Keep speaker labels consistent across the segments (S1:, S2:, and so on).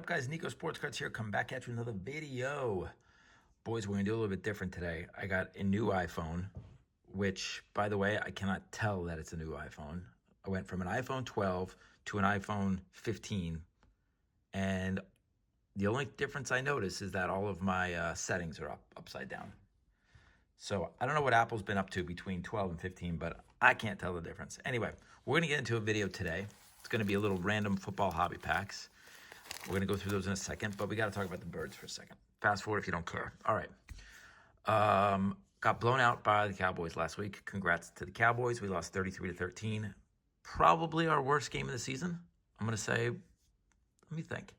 S1: up, guys? Nico Sportscards here. Come back at you with another video. Boys, we're going to do a little bit different today. I got a new iPhone, which, by the way, I cannot tell that it's a new iPhone. I went from an iPhone 12 to an iPhone 15, and the only difference I notice is that all of my settings are upside down. So I don't know what Apple's been up to between 12 and 15, but I can't tell the difference. Anyway, we're going to get into a video today. It's going to be a little random football hobby packs. We're going to go through those in a second, but we got to talk about the birds for a second. Fast forward if you don't care. All right. Got blown out by the Cowboys last week. Congrats to the Cowboys. We lost 33-13. Probably our worst game of the season. I'm going to say, let me think.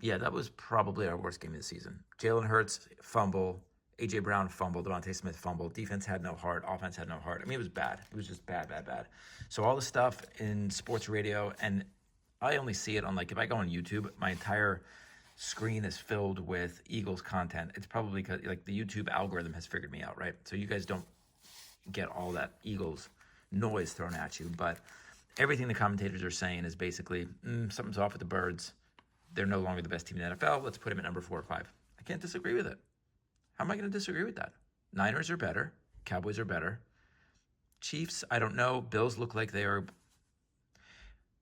S1: Yeah, that was probably our worst game of the season. Jalen Hurts, fumble. A.J. Brown, fumble. Devontae Smith, fumble. Defense had no heart. Offense had no heart. I mean, it was bad. It was just bad. So all the stuff in sports radio, and I only see it on, like, if I go on YouTube, my entire screen is filled with Eagles content. It's probably because, like, the YouTube algorithm has figured me out, right? So you guys don't get all that Eagles noise thrown at you, but everything the commentators are saying is basically, something's off with the birds. They're no longer the best team in the NFL. Let's put them at number 4 or 5. I can't disagree with it. How am I going to disagree with that? Niners are better. Cowboys are better. Chiefs, I don't know. Bills look like they are.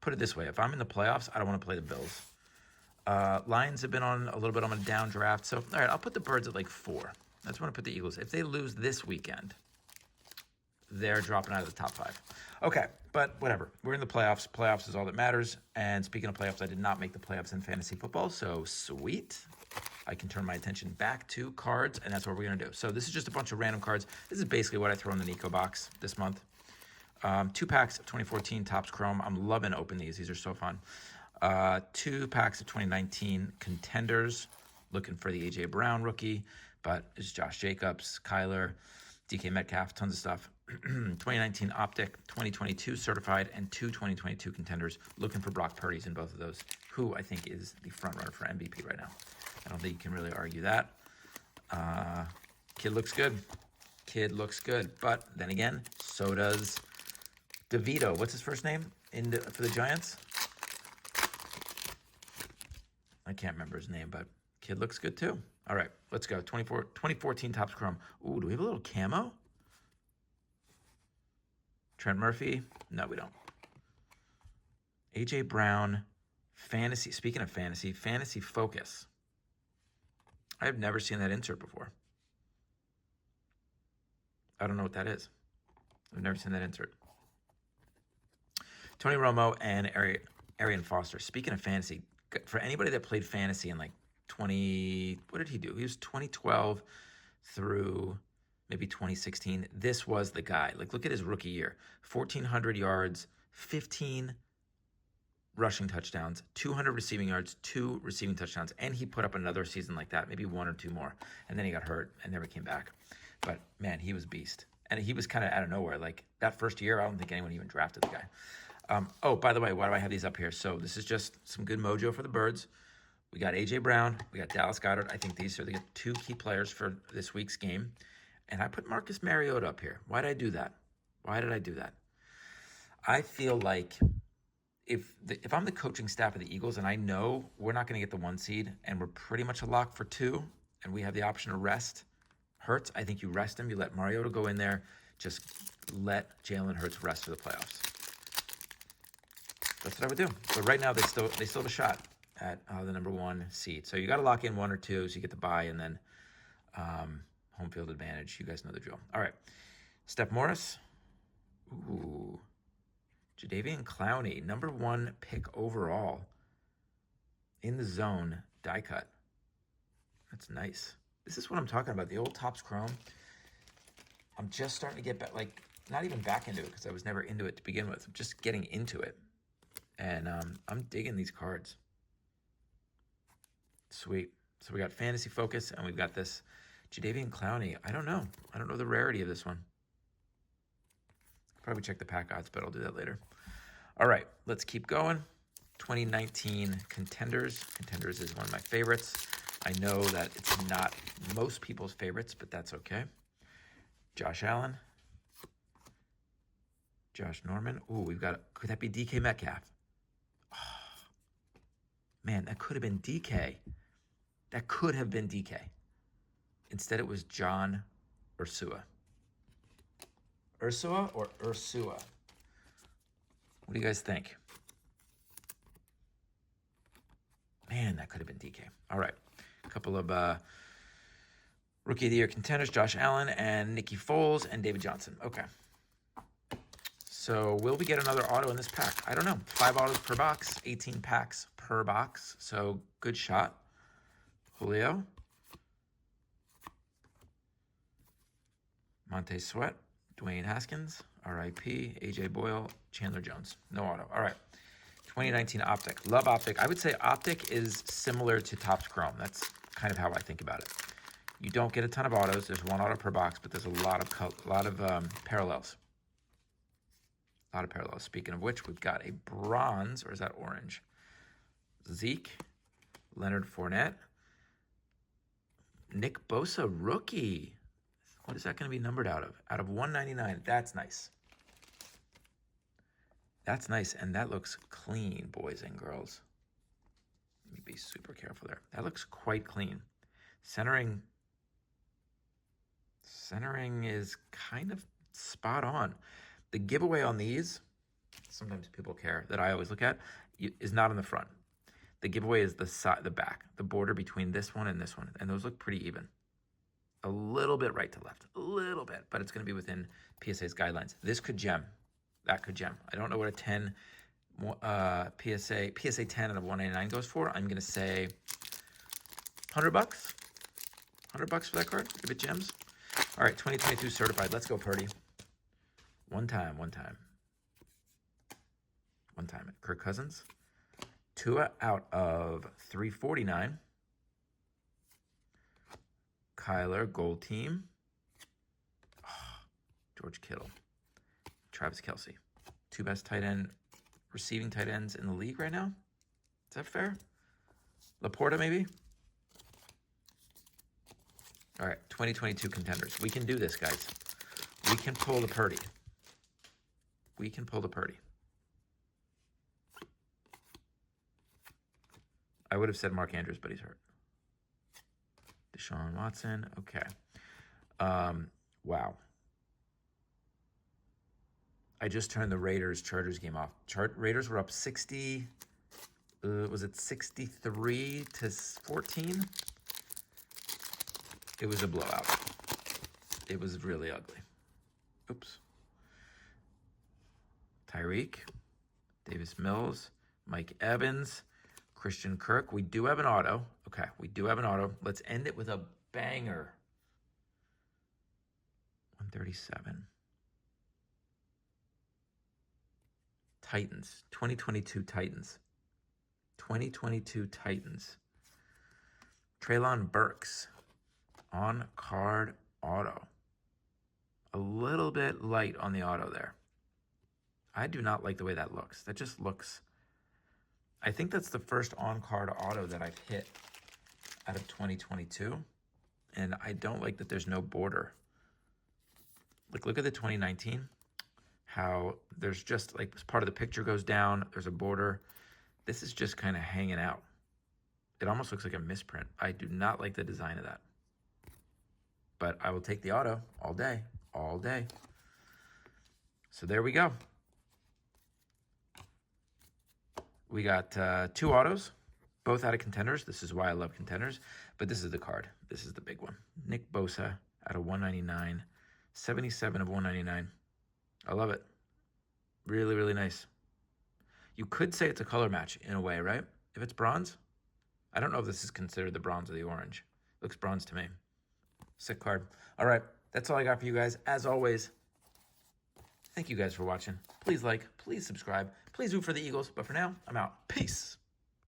S1: Put it this way. If I'm in the playoffs, I don't want to play the Bills. Lions have been on a little bit on a down draft. So, all right, I'll put the birds at like 4. That's when I put the Eagles. If they lose this weekend, they're dropping out of the top 5. Okay, but whatever. We're in the playoffs. Playoffs is all that matters. And speaking of playoffs, I did not make the playoffs in fantasy football. So, sweet. I can turn my attention back to cards, and that's what we're going to do. So this is just a bunch of random cards. This is basically what I throw in the Nico box this month. 2 packs of 2014 Topps Chrome. I'm loving to open these. These are so fun. 2 packs of 2019 Contenders. Looking for the A.J. Brown rookie, but it's Josh Jacobs, Kyler, DK Metcalf, tons of stuff. 2019 Optic, 2022 Certified, and 2 2022 Contenders. Looking for Brock Purdy's in both of those, who I think is the front runner for MVP right now. I don't think you can really argue that. Kid looks good. But then again, so does DeVito. What's his first name for the Giants? I can't remember his name, but kid looks good too. All right, let's go. 2014 Topps Chrome. Ooh, do we have a little camo? Trent Murphy? No, we don't. A.J. Brown, fantasy. Speaking of fantasy, fantasy focus. I have never seen that insert before. I don't know what that is. I've never seen that insert. Tony Romo and Arian Foster. Speaking of fantasy, for anybody that played fantasy in like what did he do? He was 2012 through maybe 2016. This was the guy. Like, look at his rookie year. 1,400 yards, 15 rushing touchdowns, 200 receiving yards, 2 receiving touchdowns, and he put up another season like that, maybe 1 or 2 more, and then he got hurt and never came back. But man, he was a beast, and he was kind of out of nowhere. Like, that first year, I don't think anyone even drafted the guy. Oh, by the way, why do I have these up here? So this is just some good mojo for the birds. We got A.J. Brown, we got Dallas Goedert. I think these are the 2 key players for this week's game, and I put Marcus Mariota up here. Why did I do that? I feel like if I'm the coaching staff of the Eagles and I know we're not going to get the 1 seed and we're pretty much a lock for 2 and we have the option to rest Hurts, I think you rest him. You let Mariota go in there. Just let Jalen Hurts rest for the playoffs. That's what I would do. But right now they still have a shot at the number 1 seed. So you got to lock in 1 or 2 so you get the bye and then home field advantage. You guys know the drill. All right. Steph Morris. Ooh. Jadeveon Clowney, number 1 pick overall. In the zone, die cut. That's nice. This is what I'm talking about. The old Topps Chrome. I'm just starting to get back, like, not even back into it because I was never into it to begin with. I'm just getting into it. And I'm digging these cards. Sweet. So we got Fantasy Focus and we've got this Jadeveon Clowney. I don't know the rarity of this one. Probably check the pack odds, but I'll do that later. All right, let's keep going. 2019 Contenders. Contenders is one of my favorites. I know that it's not most people's favorites, but that's okay. Josh Allen. Josh Norman. Ooh, we've got, could that be DK Metcalf? Oh, Man, that could have been DK. That could have been DK. Instead, it was John Ursua. Ursua or Ursua? What do you guys think? Man, that could have been DK. All right. A couple of Rookie of the Year contenders, Josh Allen and Nicky Foles and David Johnson. Okay. So will we get another auto in this pack? I don't know. 5 autos per box, 18 packs per box. So good shot. Julio. Montez Sweat. Dwayne Haskins. R.I.P. A.J. Boyle. Chandler Jones. No auto. All right. 2019 Optic. Love Optic. I would say Optic is similar to Topps Chrome. That's kind of how I think about it. You don't get a ton of autos. There's 1 auto per box, but there's a lot of parallels. A lot of parallels. Speaking of which, we've got a bronze, or is that orange? Zeke, Leonard Fournette, Nick Bosa rookie. What is that going to be numbered out of? Out of 199. That's nice. That's nice, and that looks clean, boys and girls. Let me be super careful there. That looks quite clean. Centering is kind of spot on. The giveaway on these, sometimes people care, that I always look at, is not on the front. The giveaway is the side, the back, the border between this one, and those look pretty even. A little bit right to left, a little bit, but it's going to be within PSA's guidelines. This could gem. That could gem. I don't know what a 10 PSA 10 out of 199 goes for. I'm going to say $100. $100 for that card if it gems. All right, 2022 certified. Let's go, Purdy. One time. Kirk Cousins. Tua out of 349. Kyler, gold team. Oh, George Kittle. Travis Kelce. 2 best receiving tight ends in the league right now. Is that fair? Laporta, maybe? All right, 2022 contenders. We can do this, guys. We can pull the Purdy. I would have said Mark Andrews, but he's hurt. Deshaun Watson. Okay. Wow. I just turned the Raiders-Chargers game off. Raiders were up 60. Was it 63-14? It was a blowout. It was really ugly. Oops. Tyreek, Davis Mills, Mike Evans, Christian Kirk. We do have an auto. Okay, we do have an auto. Let's end it with a banger. 137. Titans. 2022 Titans. 2022 Titans. Treylon Burks. On card auto. A little bit light on the auto there. I do not like the way that looks. That just looks... I think that's the first on-card auto that I've hit out of 2022. And I don't like that there's no border. Look at the 2019. How there's just like part of the picture goes down. There's a border. This is just kind of hanging out. It almost looks like a misprint. I do not like the design of that. But I will take the auto all day. All day. So there we go. We got 2 autos, both out of contenders. This is why I love contenders. But this is the card. This is the big one. Nick Bosa out of 199. 77 of 199. I love it. Really, really nice. You could say it's a color match in a way, right? If it's bronze. I don't know if this is considered the bronze or the orange. Looks bronze to me. Sick card. All right. That's all I got for you guys. As always, thank you guys for watching. Please like, please subscribe. Please root for the Eagles. But for now, I'm out. Peace.